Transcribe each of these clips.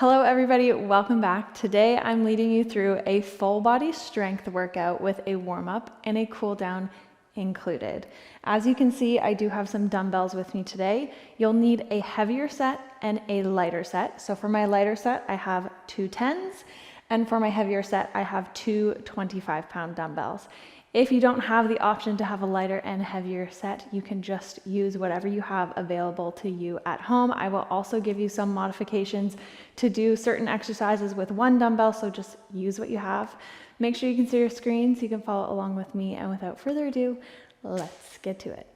Hello everybody, welcome back. Today I'm leading you through a full body strength workout with a warm up and a cool down included. As you can see, I do have some dumbbells with me today. You'll need a heavier set and a lighter set. So for my lighter set, I have two 10s, and for my heavier set, I have two 25-pound dumbbells. If you don't have the option to have a lighter and heavier set, you can just use whatever you have available to you at home. I will also give you some modifications to do certain exercises with one dumbbell, so just use what you have. Make sure you can see your screen so you can follow along with me, and without further ado, let's get to it.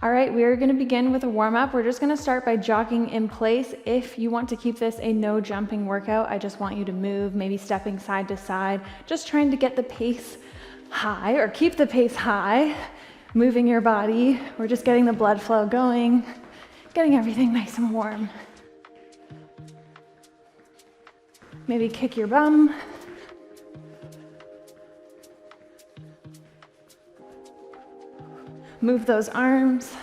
All right, we are going to begin with a warm up. We're just going to start by jogging in place. If you want to keep this a no jumping workout, I just want you to move, maybe stepping side to side, just trying to get the pace high or keep the pace high, moving your body. We're just getting the blood flow going, getting everything nice and warm. Maybe kick your bum. Move those arms.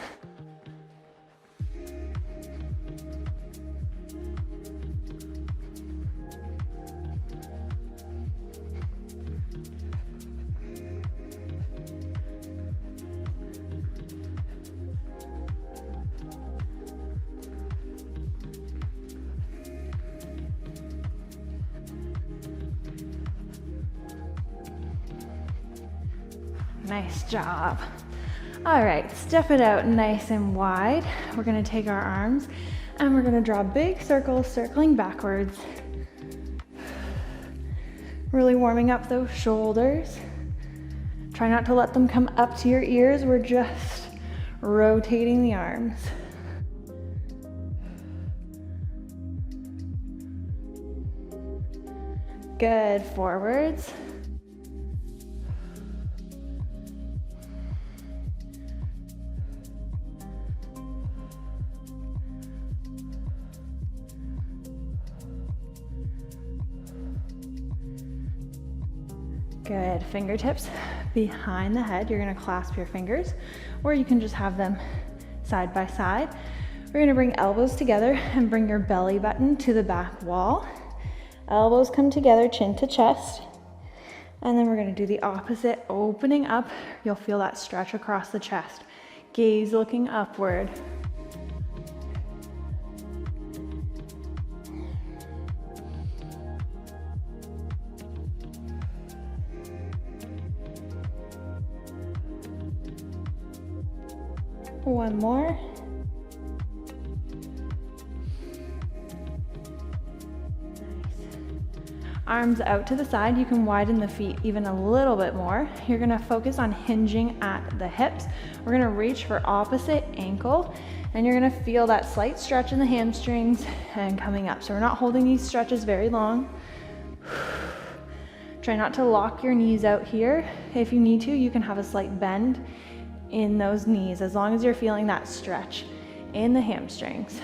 Nice job. All right, step it out nice and wide. We're gonna take our arms and we're gonna draw big circles, circling backwards. Really warming up those shoulders. Try not to let them come up to your ears. We're just rotating the arms. Good, forwards. Good, fingertips behind the head. You're gonna clasp your fingers, or you can just have them side by side. We're gonna bring elbows together and bring your belly button to the back wall. Elbows come together, chin to chest. And then we're gonna do the opposite, opening up. You'll feel that stretch across the chest. Gaze looking upward. One more. Nice. Arms out to the side. You can widen the feet even a little bit more. You're gonna focus on hinging at the hips. We're gonna reach for opposite ankle, and you're gonna feel that slight stretch in the hamstrings and coming up. So we're not holding these stretches very long. Try not to lock your knees out here. If you need to, you can have a slight bend in those knees, as long as you're feeling that stretch in the hamstrings.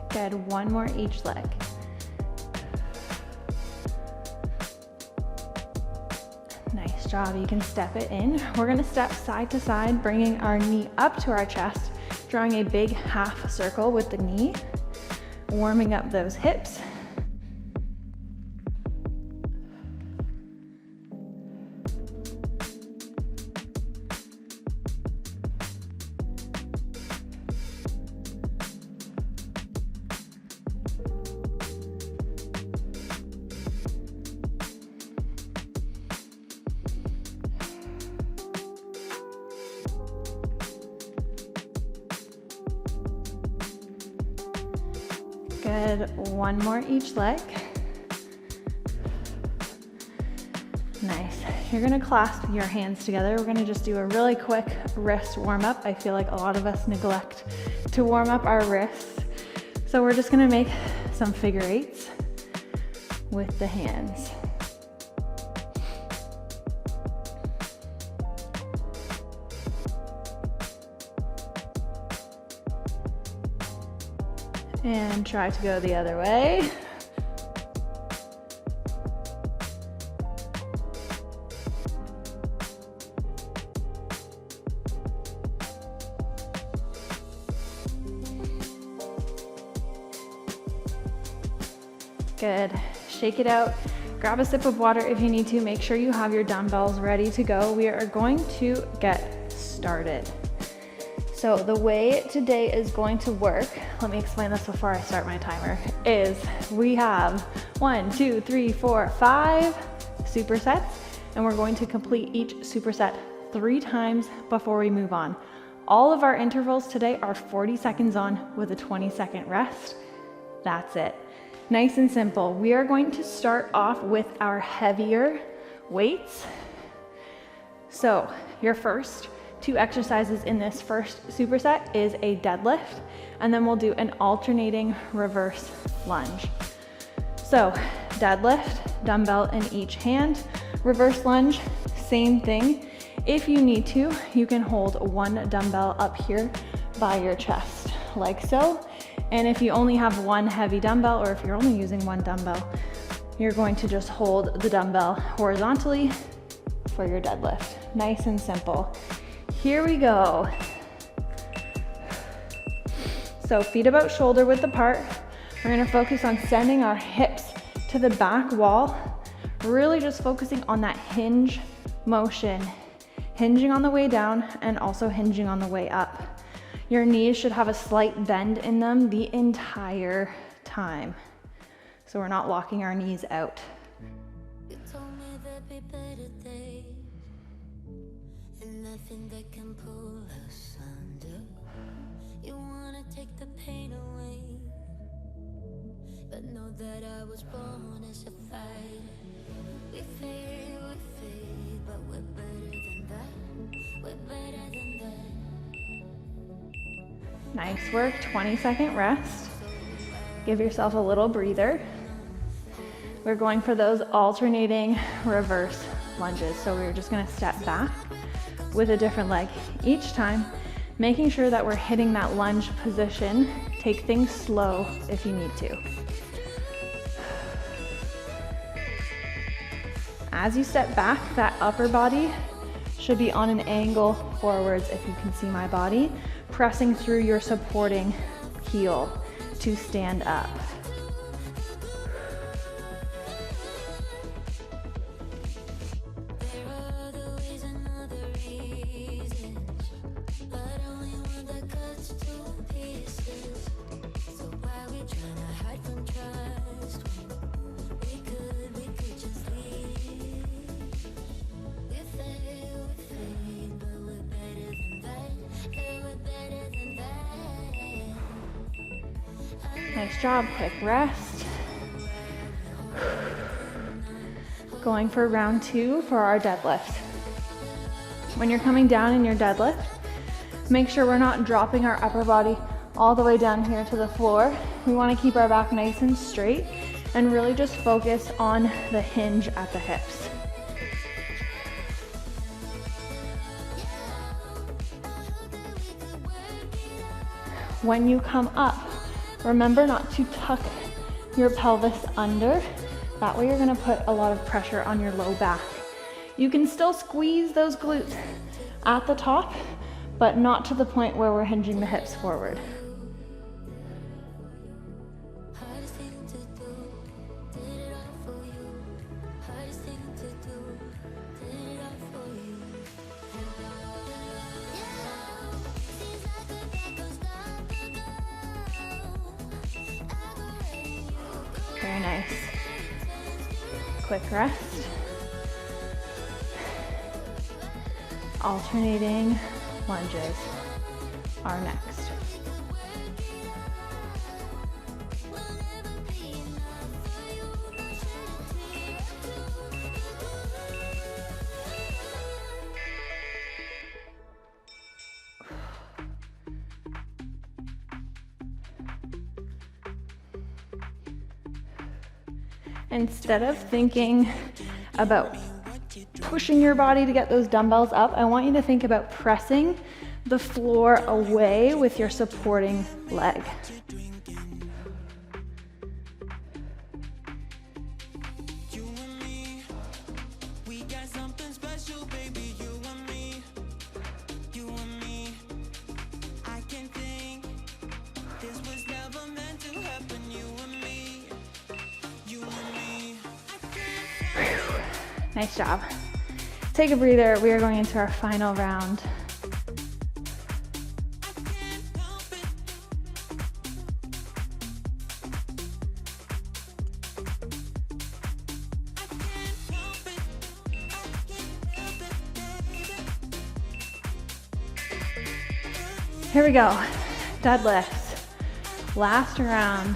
Good, one more each leg. Job. You can step it in. We're gonna step side to side, bringing our knee up to our chest, drawing a big half circle with the knee, warming up those hips. Good, one more each leg. Nice. You're gonna clasp your hands together. We're gonna just do a really quick wrist warm up. I feel like a lot of us neglect to warm up our wrists. So we're just gonna make some figure eights with the hands. And try to go the other way. Good. Shake it out. Grab a sip of water if you need to. Make sure you have your dumbbells ready to go. We are going to get started. So the way today is going to work, let me explain this before I start my timer, is we have 1, 2, 3, 4, 5 supersets, and we're going to complete each superset 3 times before we move on. All of our intervals today are 40 seconds on with a 20-second rest. That's it. Nice and simple. We are going to start off with our heavier weights. So your first 2 exercises in this first superset is a deadlift, and then we'll do an alternating reverse lunge. So deadlift, dumbbell in each hand, reverse lunge, same thing. If you need to, you can hold 1 dumbbell up here by your chest, like so. And if you only have 1 heavy dumbbell, or if you're only using 1 dumbbell, you're going to just hold the dumbbell horizontally for your deadlift. Nice and simple. Here we go. So feet about shoulder width apart. We're gonna focus on sending our hips to the back wall, really just focusing on that hinge motion, hinging on the way down and also hinging on the way up. Your knees should have a slight bend in them the entire time, so we're not locking our knees out. You told me there'd be better days, and nothing that can pull us under. You wanna take the pain away, but know that I was born as a fighter. We fade, but we're better than that. We're better than that. Nice work, 20-second rest. Give yourself a little breather. We're going for those alternating reverse lunges. So we're just gonna step back with a different leg each time, making sure that we're hitting that lunge position. Take things slow if you need to. As you step back, that upper body should be on an angle forwards, if you can see my body, pressing through your supporting heel to stand up. Nice job, quick rest. Going for round 2 for our deadlift. When you're coming down in your deadlift, make sure we're not dropping our upper body all the way down here to the floor. We want to keep our back nice and straight and really just focus on the hinge at the hips. When you come up, remember not to tuck your pelvis under. That way you're gonna put a lot of pressure on your low back. You can still squeeze those glutes at the top, but not to the point where we're hinging the hips forward. Very nice. Quick rest. Alternating lunges are next. Instead of thinking about pushing your body to get those dumbbells up, I want you to think about pressing the floor away with your supporting leg. Nice job. Take a breather. We are going into our final round. Here we go. Deadlifts. Last round.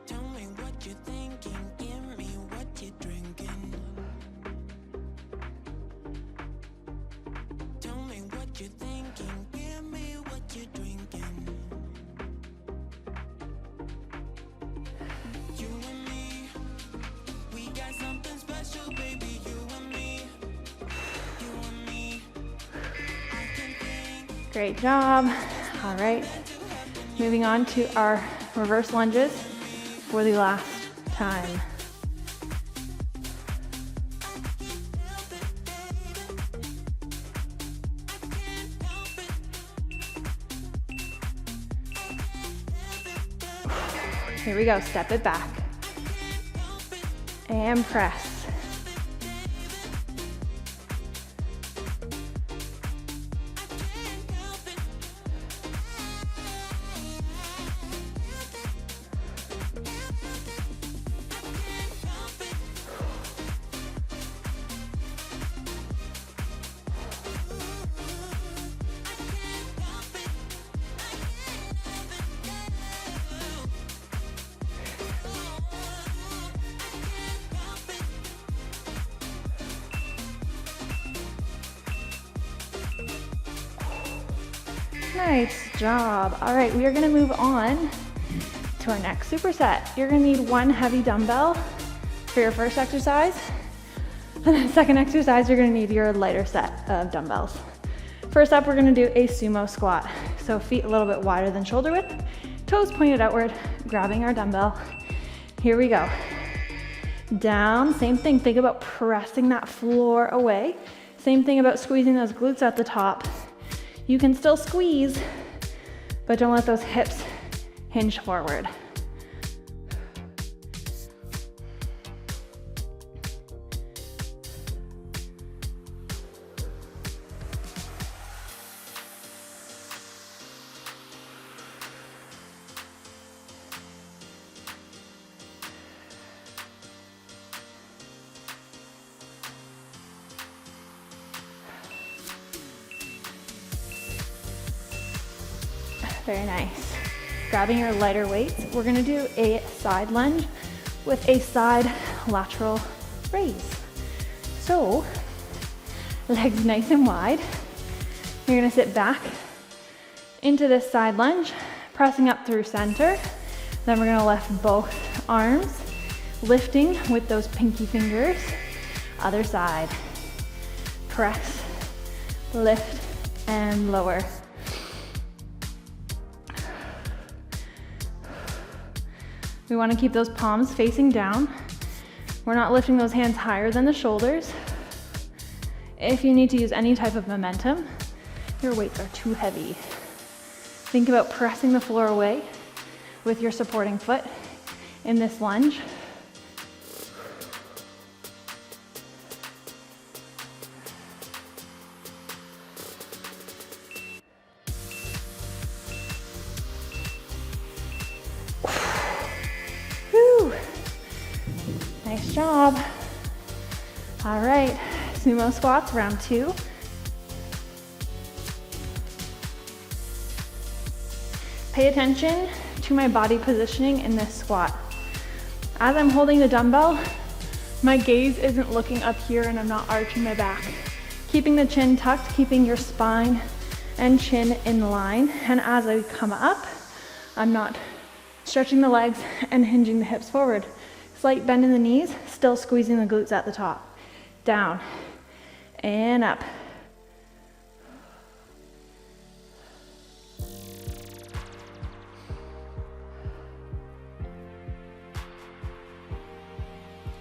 Tell me what you're thinking, give me what you're drinking. Tell me what you're thinking, give me what you're drinking. You and me, we got something special, baby. You and me, I can think. Great job. All right. Moving on to our reverse lunges for the last time. Here we go, step it back. And press. Nice job. All right, we are gonna move on to our next superset. You're gonna need one heavy dumbbell for your first exercise. And then second exercise, you're gonna need your lighter set of dumbbells. First up, we're gonna do a sumo squat. So feet a little bit wider than shoulder width, toes pointed outward, grabbing our dumbbell. Here we go. Down, same thing, think about pressing that floor away. Same thing about squeezing those glutes at the top. You can still squeeze, but don't let those hips hinge forward. Very nice. Grabbing your lighter weights, we're gonna do a side lunge with a side lateral raise. So, legs nice and wide. You're gonna sit back into this side lunge, pressing up through center. Then we're gonna lift both arms, lifting with those pinky fingers. Other side. Press, lift, and lower. We want to keep those palms facing down. We're not lifting those hands higher than the shoulders. If you need to use any type of momentum, your weights are too heavy. Think about pressing the floor away with your supporting foot in this lunge. Nice job. All right, sumo squats, round 2. Pay attention to my body positioning in this squat. As I'm holding the dumbbell, my gaze isn't looking up here and I'm not arching my back. Keeping the chin tucked, keeping your spine and chin in line. And as I come up, I'm not stretching the legs and hinging the hips forward. Slight bend in the knees, still squeezing the glutes at the top. Down and up.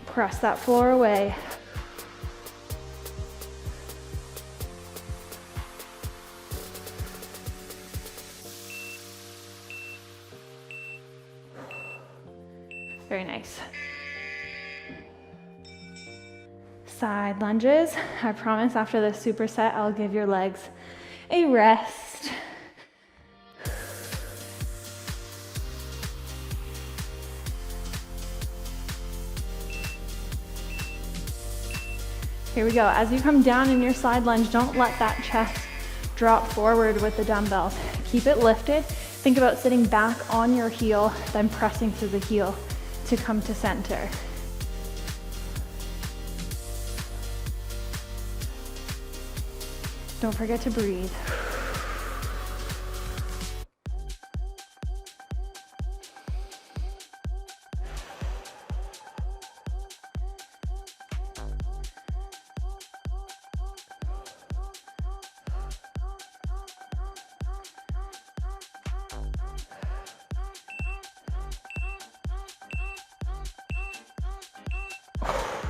Press that floor away. Very nice. Side lunges. I promise after this superset, I'll give your legs a rest. Here we go. As you come down in your side lunge, don't let that chest drop forward with the dumbbells. Keep it lifted. Think about sitting back on your heel, then pressing through the heel to come to center. Don't forget to breathe.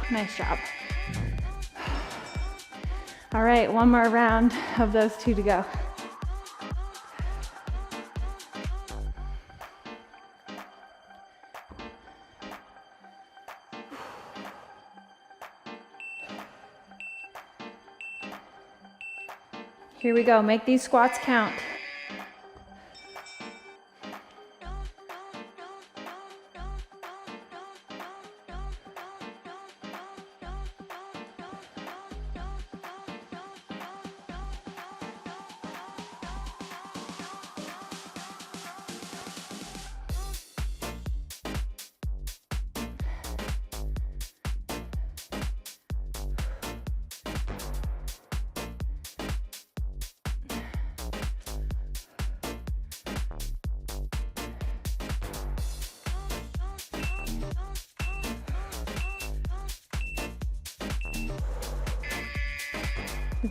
Nice job. All right, one more round of those two to go. Here we go, make these squats count.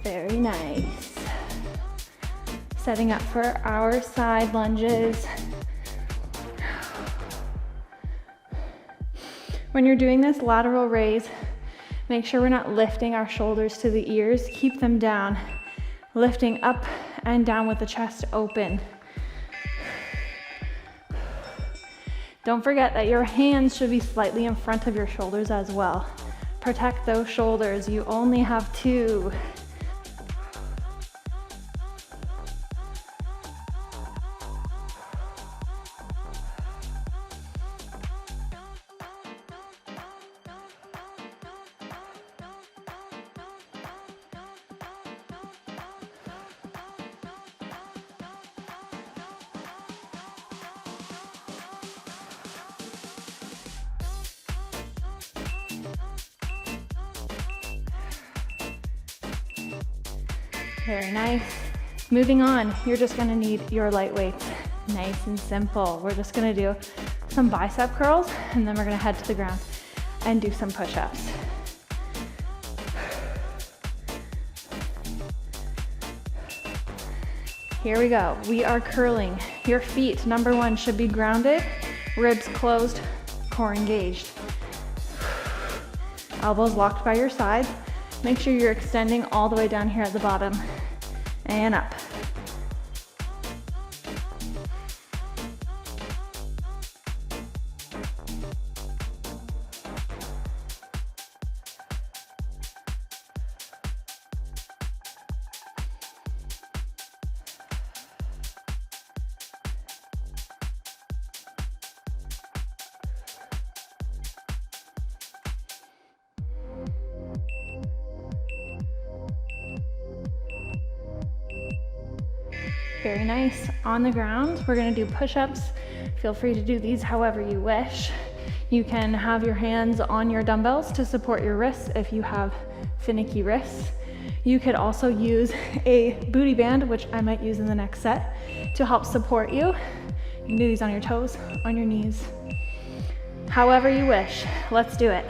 Very nice. Setting up for our side lunges. When you're doing this lateral raise, make sure we're not lifting our shoulders to the ears. Keep them down, lifting up and down with the chest open. Don't forget that your hands should be slightly in front of your shoulders as well. Protect those shoulders. You only have two. Very nice. Moving on, you're just gonna need your light weights. Nice and simple. We're just gonna do some bicep curls and then we're gonna head to the ground and do some push-ups. Here we go. We are curling. Your feet, number one, should be grounded, ribs closed, core engaged. Elbows locked by your sides. Make sure you're extending all the way down here at the bottom and up. Very nice. On the ground, we're gonna do push-ups. Feel free to do these however you wish. You can have your hands on your dumbbells to support your wrists if you have finicky wrists. You could also use a booty band, which I might use in the next set, to help support you. You can do these on your toes, on your knees. However you wish. Let's do it.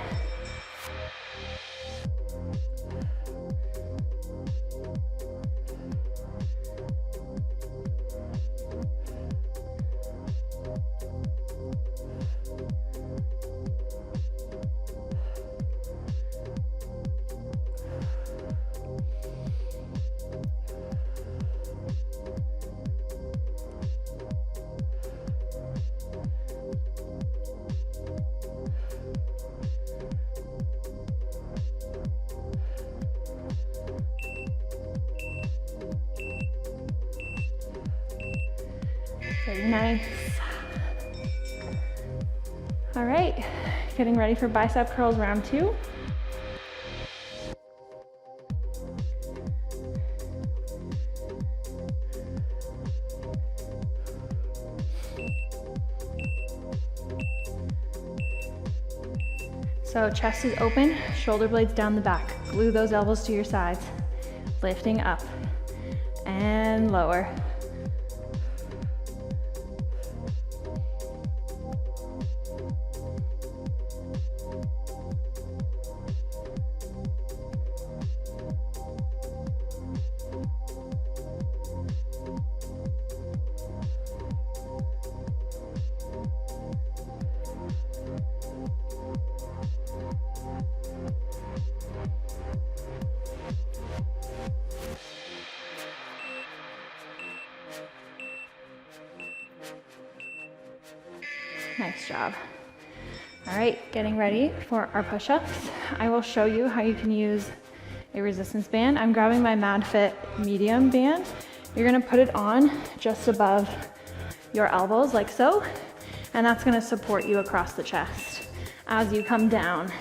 Very nice. All right, getting ready for bicep curls round 2. So chest is open, shoulder blades down the back. Glue those elbows to your sides. Lifting up and lower. Nice job. All right, getting ready for our push-ups. I will show you how you can use a resistance band. I'm grabbing my MadFit medium band. You're gonna put it on just above your elbows like so, and that's gonna support you across the chest as you come down.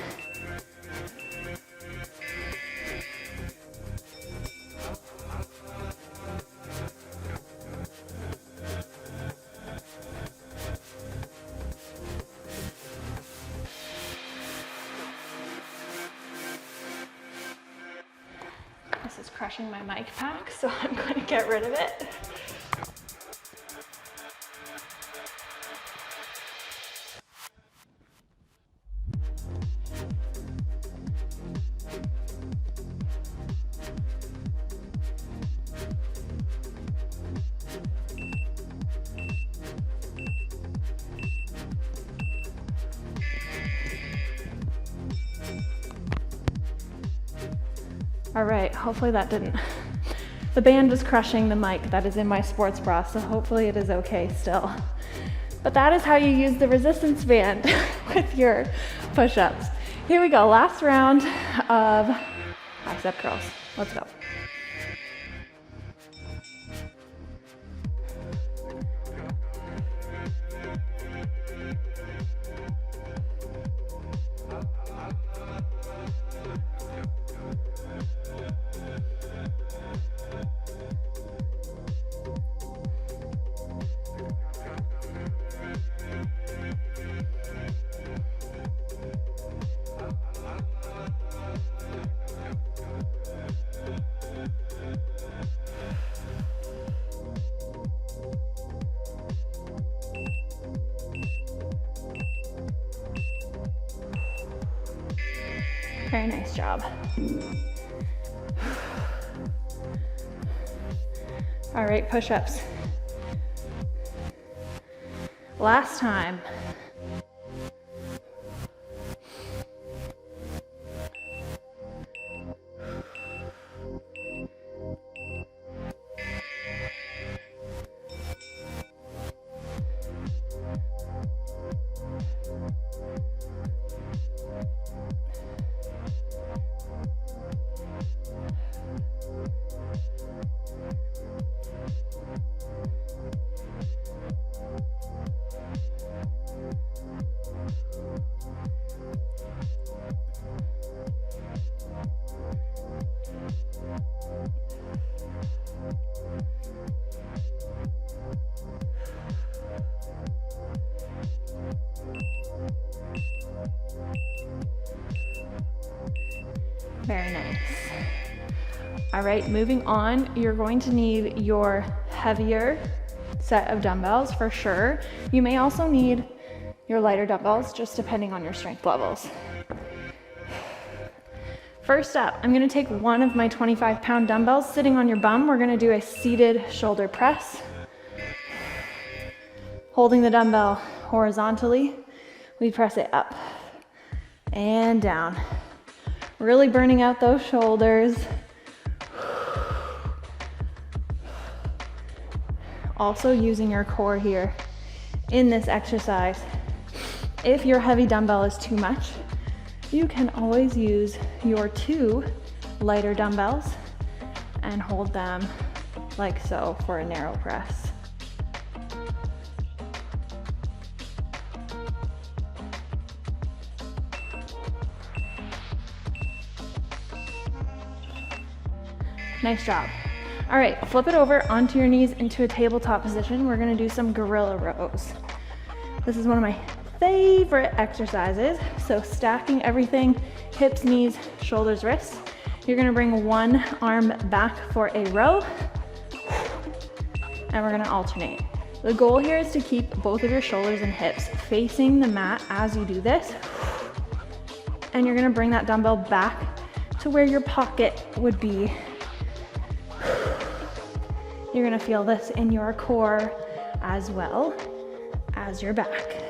This is crushing my mic pack, so I'm going to get rid of it. All right, hopefully that didn't. The band was crushing the mic that is in my sports bra, so hopefully it is okay still. But that is how you use the resistance band with your push-ups. Here we go, last round of bicep curls. Let's go. Very nice job. All right, push-ups. Last time. Very nice. All right, moving on, you're going to need your heavier set of dumbbells for sure. You may also need your lighter dumbbells, just depending on your strength levels. First up, I'm gonna take one of my 25-pound dumbbells sitting on your bum. We're gonna do a seated shoulder press. Holding the dumbbell horizontally, we press it up and down. Really burning out those shoulders. Also using your core here in this exercise. If your heavy dumbbell is too much, you can always use your 2 lighter dumbbells and hold them like so for a narrow press. Nice job. All right, flip it over onto your knees into a tabletop position. We're gonna do some gorilla rows. This is one of my favorite exercises. So stacking everything, hips, knees, shoulders, wrists. You're gonna bring one arm back for a row, and we're gonna alternate. The goal here is to keep both of your shoulders and hips facing the mat as you do this. And you're gonna bring that dumbbell back to where your pocket would be. You're gonna feel this in your core as well as your back.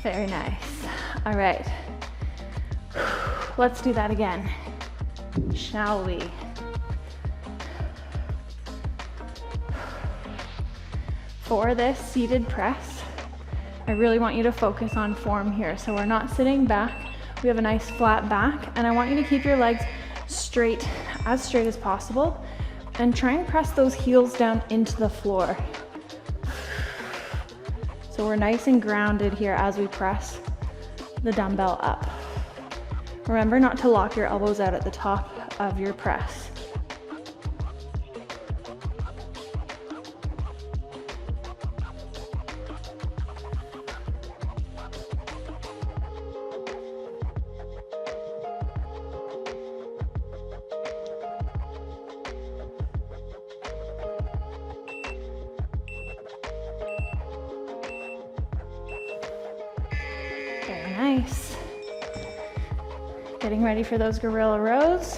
Very nice. All right, let's do that again, shall we? For this seated press, I really want you to focus on form here. So we're not sitting back, we have a nice flat back, and I want you to keep your legs straight as possible, and try and press those heels down into the floor. So we're nice and grounded here as we press the dumbbell up. Remember not to lock your elbows out at the top of your press. Very nice. Getting ready for those gorilla rows.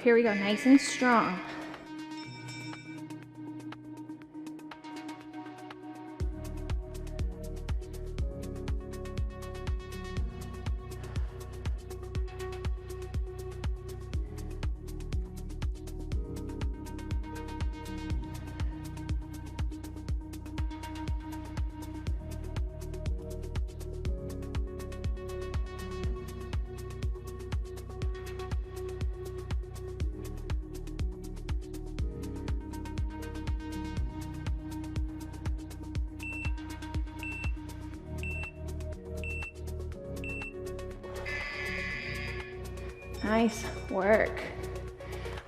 Here we go, nice and strong. Nice work.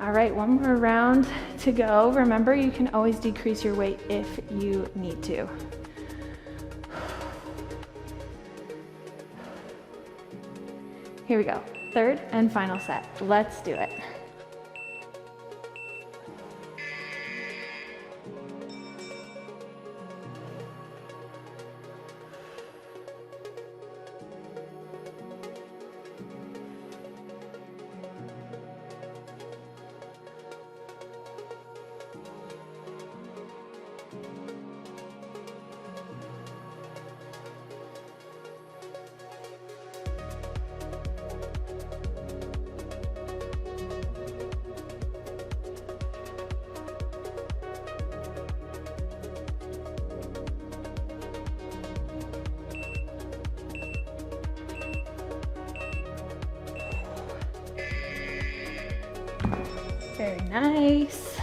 All right, one more round to go. Remember, you can always decrease your weight if you need to. Here we go. Third and final set. Let's do it. Very nice.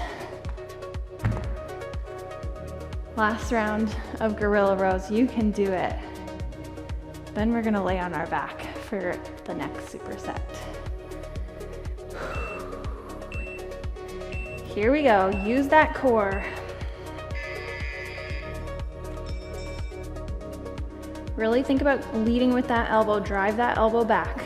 Last round of gorilla rows. You can do it. Then we're gonna lay on our back for the next superset. Here we go. Use that core. Really think about leading with that elbow. Drive that elbow back.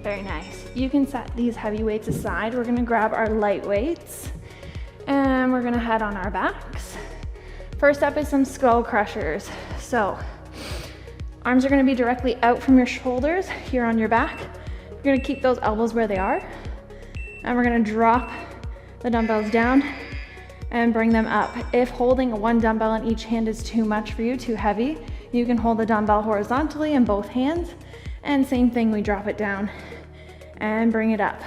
Very nice. You can set these heavy weights aside. We're gonna grab our light weights and we're gonna head on our backs. First up is some skull crushers. So arms are gonna be directly out from your shoulders here on your back. You're gonna keep those elbows where they are. And we're gonna drop the dumbbells down and bring them up. If holding one dumbbell in each hand is too much for you, too heavy, you can hold the dumbbell horizontally in both hands. And same thing, we drop it down and bring it up.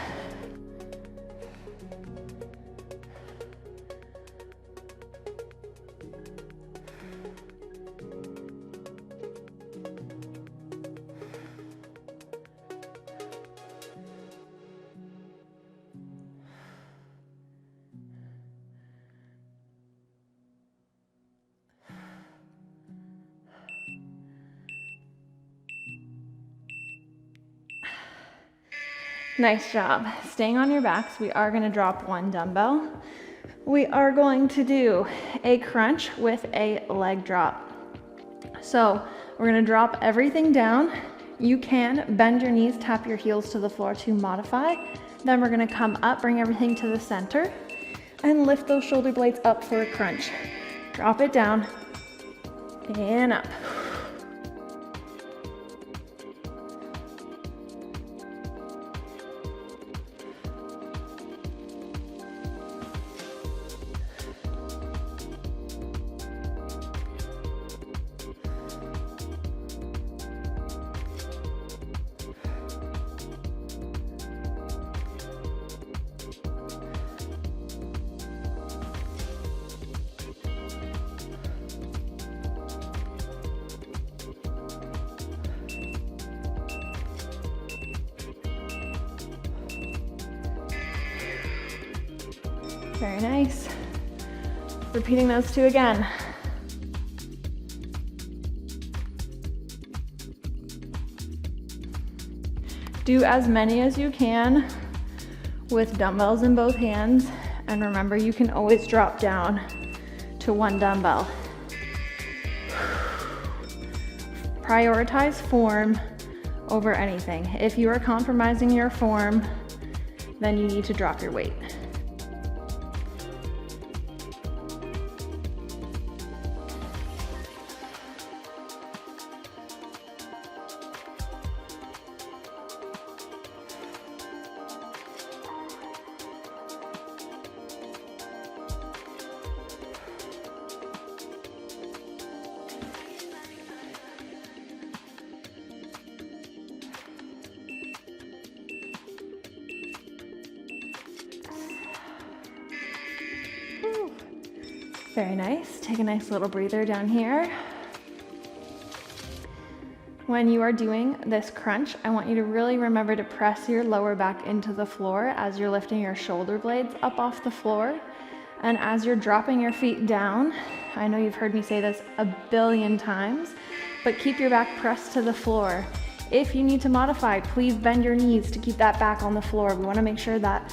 Nice job. Staying on your backs, we are gonna drop one dumbbell. We are going to do a crunch with a leg drop. So we're gonna drop everything down. You can bend your knees, tap your heels to the floor to modify. Then we're gonna come up, bring everything to the center, and lift those shoulder blades up for a crunch. Drop it down and up. Very nice. Repeating those two again. Do as many as you can with dumbbells in both hands. And remember, you can always drop down to one dumbbell. Prioritize form over anything. If you are compromising your form, then you need to drop your weight. Very nice. Take a nice little breather down here. When you are doing this crunch, I want you to really remember to press your lower back into the floor as you're lifting your shoulder blades up off the floor. And as you're dropping your feet down, I know you've heard me say this a billion times, but keep your back pressed to the floor. If you need to modify, please bend your knees to keep that back on the floor. We want to make sure that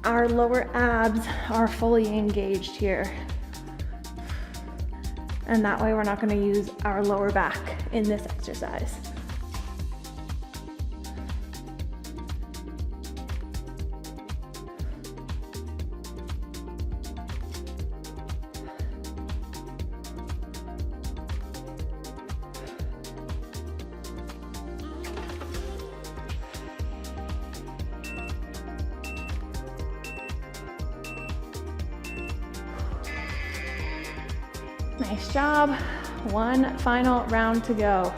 our lower abs are fully engaged here. And that way we're not going to use our lower back in this exercise. Nice job. One final round to go.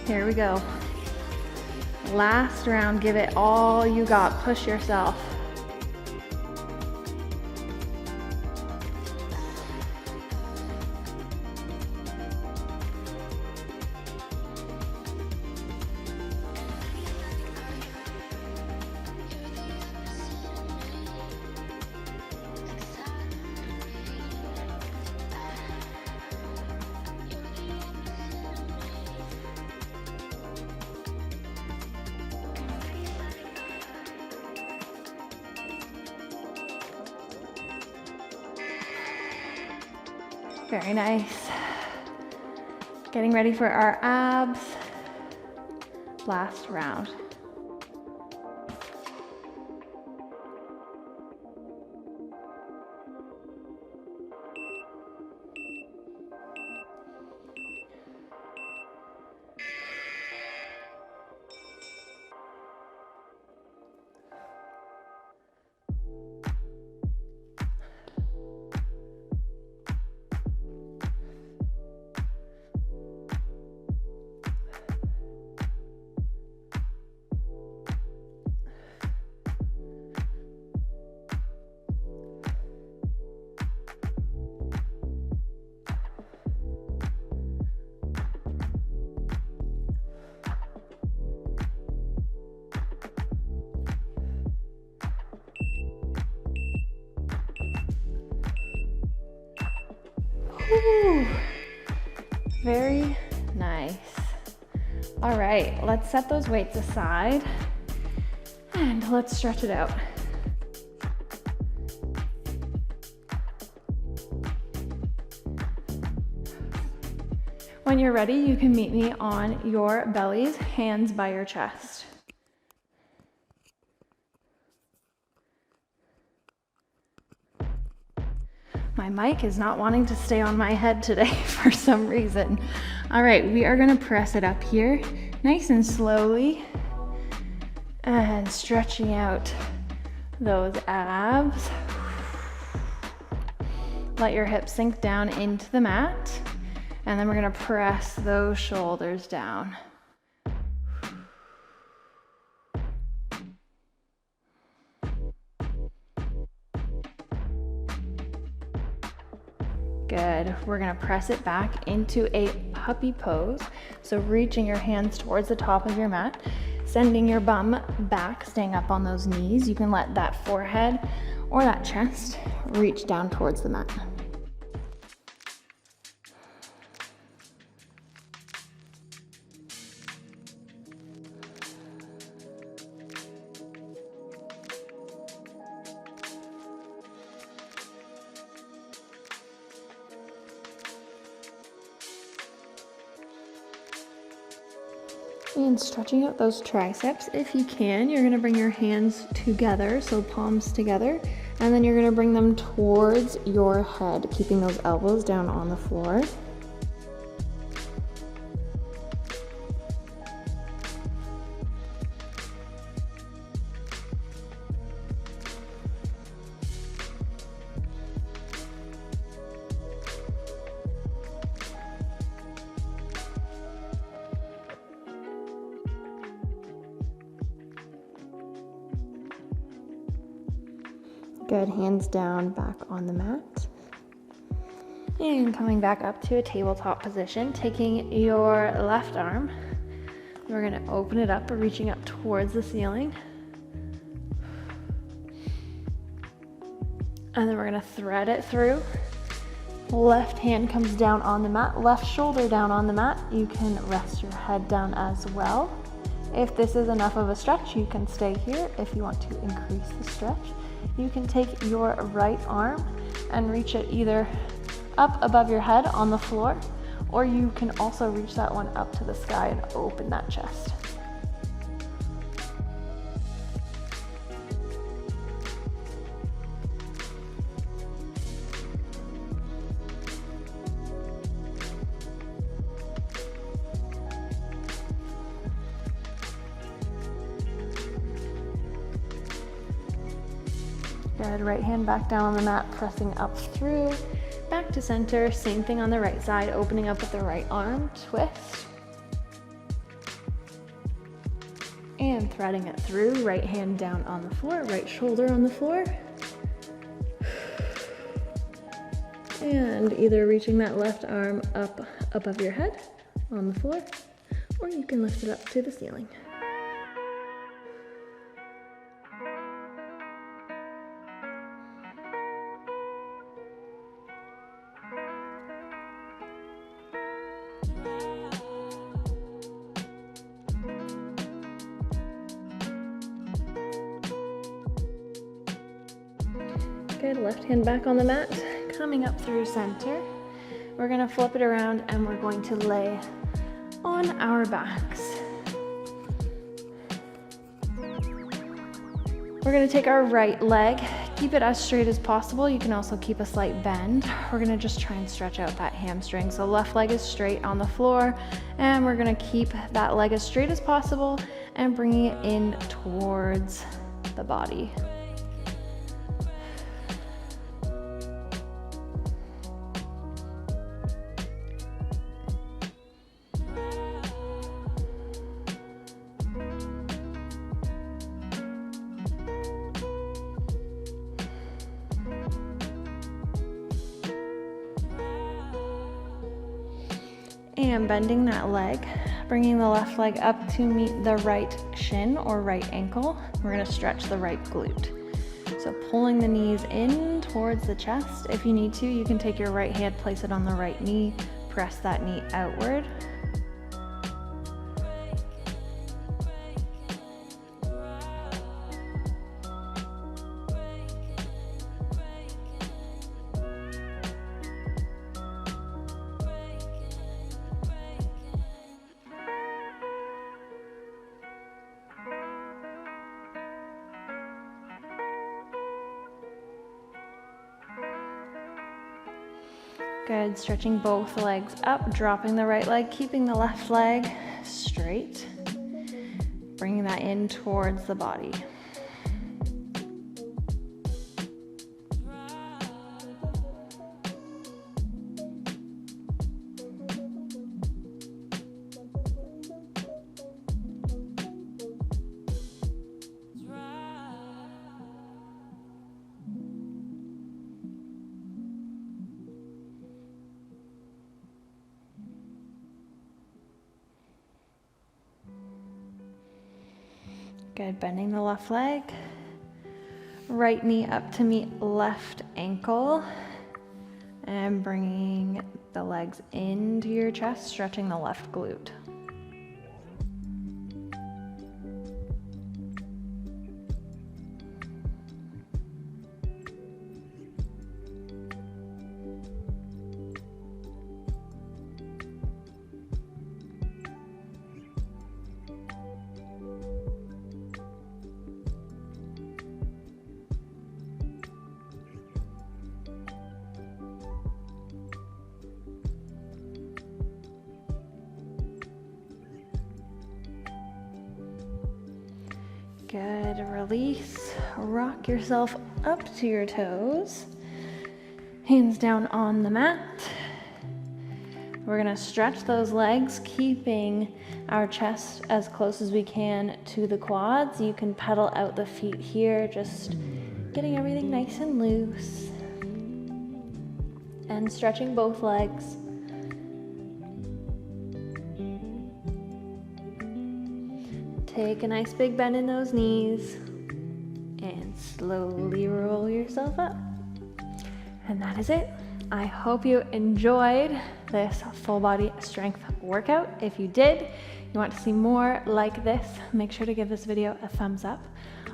Here we go. Last round, give it all you got. Push yourself. Very nice. Getting ready for our abs. Last round. Whew. Very nice. All right, let's set those weights aside and let's stretch it out. When you're ready, you can meet me on your bellies, hands by your chest. My mic is not wanting to stay on my head today for some reason. All right, we are gonna press it up here, nice and slowly, and stretching out those abs. Let your hips sink down into the mat, and then we're gonna press those shoulders down. Good. We're gonna press it back into a puppy pose. So reaching your hands towards the top of your mat, sending your bum back, staying up on those knees. You can let that forehead or that chest reach down towards the mat. And stretching out those triceps. If you can, you're gonna bring your hands together, so palms together, and then you're gonna bring them towards your head, keeping those elbows down on the floor. Good, hands down, back on the mat. And coming back up to a tabletop position, taking your left arm, we're gonna open it up, reaching up towards the ceiling. And then we're gonna thread it through. Left hand comes down on the mat, left shoulder down on the mat. You can rest your head down as well. If this is enough of a stretch, you can stay here. If you want to increase the stretch, you can take your right arm and reach it either up above your head on the floor, or you can also reach that one up to the sky and open that chest. Good, right hand back down on the mat, pressing up through, back to center. Same thing on the right side, opening up with the right arm, twist. And threading it through, right hand down on the floor, right shoulder on the floor. And either reaching that left arm up above your head on the floor, or you can lift it up to the ceiling. Good, left hand back on the mat, coming up through center. We're gonna flip it around and we're going to lay on our backs. We're gonna take our right leg, keep it as straight as possible. You can also keep a slight bend. We're gonna just try and stretch out that hamstring. So left leg is straight on the floor, and we're gonna keep that leg as straight as possible and bringing it in towards the body. And bending that leg, bringing the left leg up to meet the right shin or right ankle. We're gonna stretch the right glute. So pulling the knees in towards the chest. If you need to, you can take your right hand, place it on the right knee, press that knee outward. Good, stretching both legs up, dropping the right leg, keeping the left leg straight. Bringing that in towards the body. Good, bending the left leg, right knee up to meet left ankle, and bringing the legs into your chest, stretching the left glute. Good, release, rock yourself up to your toes, hands down on the mat. We're gonna stretch those legs, keeping our chest as close as we can to the quads. You can pedal out the feet here, just getting everything nice and loose. And stretching both legs. Take a nice big bend in those knees and slowly roll yourself up. And that is it. I hope you enjoyed this full body strength workout. If you did, you want to see more like this, make sure to give this video a thumbs up.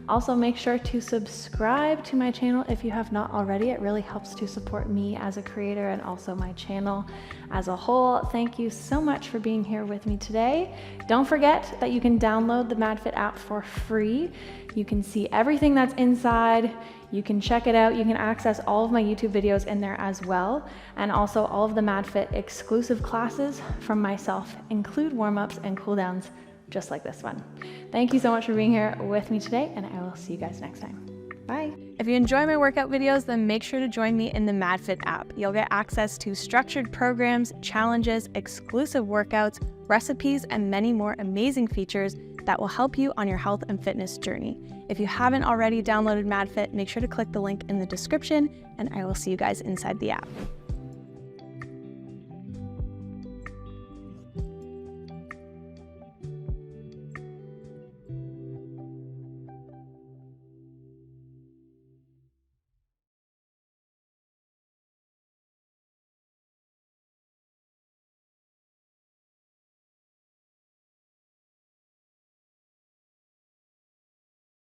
Also, make sure to subscribe to my channel if you have not already. It really helps to support me as a creator and also my channel as a whole. Thank you so much for being here with me today. Don't forget that you can download the MadFit app for free. You can see everything that's inside. You can check it out. You can access all of my YouTube videos in there as well. And also all of the MadFit exclusive classes from myself include warm-ups and cool downs just like this one. Thank you so much for being here with me today, and I will see you guys next time. Bye. If you enjoy my workout videos, then make sure to join me in the MadFit app. You'll get access to structured programs, challenges, exclusive workouts, recipes, and many more amazing features that will help you on your health and fitness journey. If you haven't already downloaded MadFit, make sure to click the link in the description, and I will see you guys inside the app.